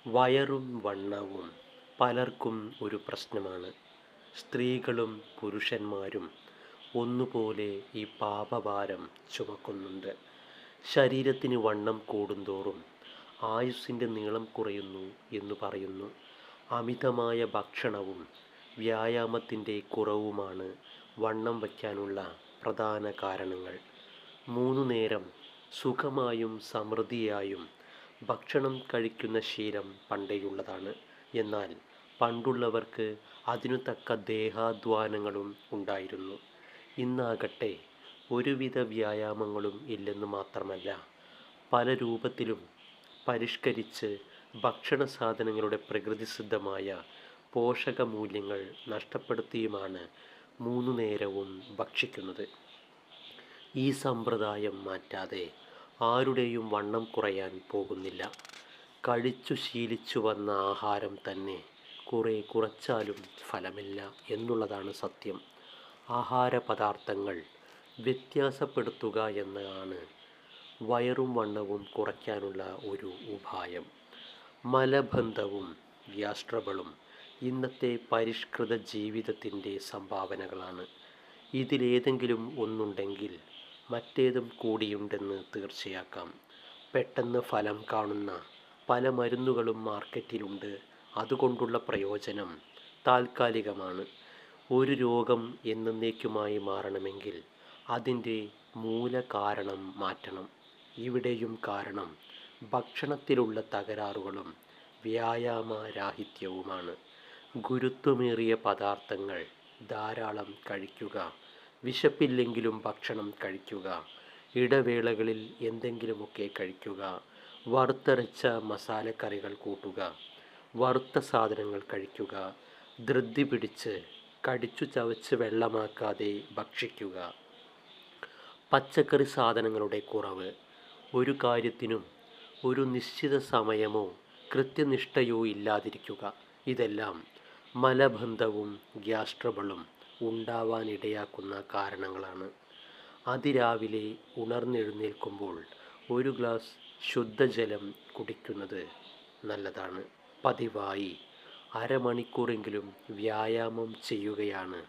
വയറും വണ്ണവും പലർക്കും ഒരു പ്രശ്നമാണ്. സ്ത്രീകളും പുരുഷന്മാരും ഒന്നുപോലെ ഈ പാപഭാരം ചുമക്കുന്നുണ്ട്. ശരീരത്തിന് വണ്ണം കൂടുന്തോറും ആയുസ്സിൻ്റെ നീളം കുറയുന്നു എന്ന് പറയുന്നു. അമിതമായ ഭക്ഷണവും വ്യായാമത്തിൻ്റെ കുറവുമാണ് വണ്ണം വയ്ക്കാനുള്ള പ്രധാന കാരണങ്ങൾ. 3 നേരം സുഖമായും സമൃദ്ധിയായും ഭക്ഷണം കഴിക്കുന്ന ശീലം പണ്ടേയുള്ളതാണ്. എന്നാൽ പണ്ടുള്ളവർക്ക് അതിനു തക്ക ദേഹാധ്വാനങ്ങളും ഉണ്ടായിരുന്നു. ഇന്നാകട്ടെ ഒരുവിധ വ്യായാമങ്ങളും ഇല്ലെന്ന് മാത്രമല്ല, പല രൂപത്തിലും പരിഷ്കരിച്ച് ഭക്ഷണ സാധനങ്ങളുടെ പ്രകൃതിസിദ്ധമായ പോഷകമൂല്യങ്ങൾ നഷ്ടപ്പെടുത്തിയുമാണ് 3 നേരവും ഭക്ഷിക്കുന്നത്. ഈ സമ്പ്രദായം മാറ്റാതെ ആരുടെയും വണ്ണം കുറയാൻ പോകുന്നില്ല. കഴിച്ചു ശീലിച്ചു വന്ന ആഹാരം തന്നെ കുറച്ചാലും ഫലമില്ല എന്നുള്ളതാണ് സത്യം. ആഹാര പദാർത്ഥങ്ങൾ വ്യത്യാസപ്പെടുത്തുക എന്നതാണ് വയറും വണ്ണവും കുറയ്ക്കാനുള്ള ഒരു ഉപായം. മലബന്ധവും ഗ്യാസ് ഇന്നത്തെ പരിഷ്കൃത ജീവിതത്തിൻ്റെ സംഭാവനകളാണ്. ഇതിലേതെങ്കിലും ഒന്നുണ്ടെങ്കിൽ മറ്റേതും കൂടിയുണ്ടെന്ന് തീർച്ചയാക്കാം. പെട്ടെന്ന് ഫലം കാണുന്ന പല മരുന്നുകളും മാർക്കറ്റിലുണ്ട്. അതുകൊണ്ടുള്ള പ്രയോജനം താൽക്കാലികമാണ്. ഒരു രോഗം എന്നേക്കുമായി മാറണമെങ്കിൽ അതിൻ്റെ മൂലകാരണം മാറ്റണം. ഇവിടെയും കാരണം ഭക്ഷണത്തിലുള്ള തകരാറുകളും വ്യായാമരാഹിത്യവുമാണ്. ഗുരുത്വമേറിയ പദാർത്ഥങ്ങൾ ധാരാളം കഴിക്കുക, വിശപ്പില്ലെങ്കിലും ഭക്ഷണം കഴിക്കുക, ഇടവേളകളിൽ എന്തെങ്കിലുമൊക്കെ കഴിക്കുക, വറുത്തരച്ച മസാലക്കറികൾ കൂട്ടുക, വറുത്ത സാധനങ്ങൾ കഴിക്കുക, ധൃതി പിടിച്ച് കടിച്ചു ചവച്ച് വെള്ളമാക്കാതെ ഭക്ഷിക്കുക, പച്ചക്കറി സാധനങ്ങളുടെ കുറവ്, ഒരു കാര്യത്തിനും ഒരു നിശ്ചിത സമയമോ കൃത്യനിഷ്ഠയോ ഇല്ലാതിരിക്കുക, ഇതെല്ലാം മലബന്ധവും ഗ്യാസ് ഉണ്ടാവാനിടയാക്കുന്ന കാരണങ്ങളാണ്. അതിരാവിലെ ഉണർന്നെഴുന്നേൽക്കുമ്പോൾ ഒരു ഗ്ലാസ് ശുദ്ധജലം കുടിക്കുന്നത് നല്ലതാണ്. പതിവായി അരമണിക്കൂറെങ്കിലും വ്യായാമം ചെയ്യുകയാണ്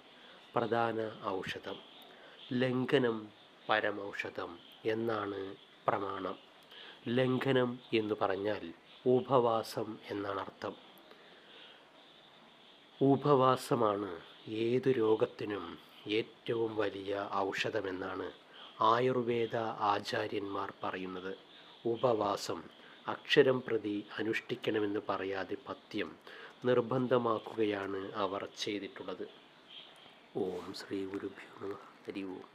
പ്രധാന ഔഷധം. ലംഘനം പരമൗഷധം എന്നാണ് പ്രമാണം. ലംഘനം എന്ന് പറഞ്ഞാൽ ഉപവാസം എന്നാണ് അർത്ഥം. ഉപവാസമാണ് ഏതു രോഗത്തിനും ഏറ്റവും വലിയ ഔഷധമെന്നാണ് ആയുർവേദ ആചാര്യന്മാർ പറയുന്നത്. ഉപവാസം അക്ഷരം പ്രതി അനുഷ്ഠിക്കണമെന്ന് പറയാതെ പഥ്യം നിർബന്ധമാക്കുകയാണ് അവർ ചെയ്തിട്ടുള്ളത്. ഓം ശ്രീ ഗുരുഭ്യോ നമഃ. ഹരി ഓം.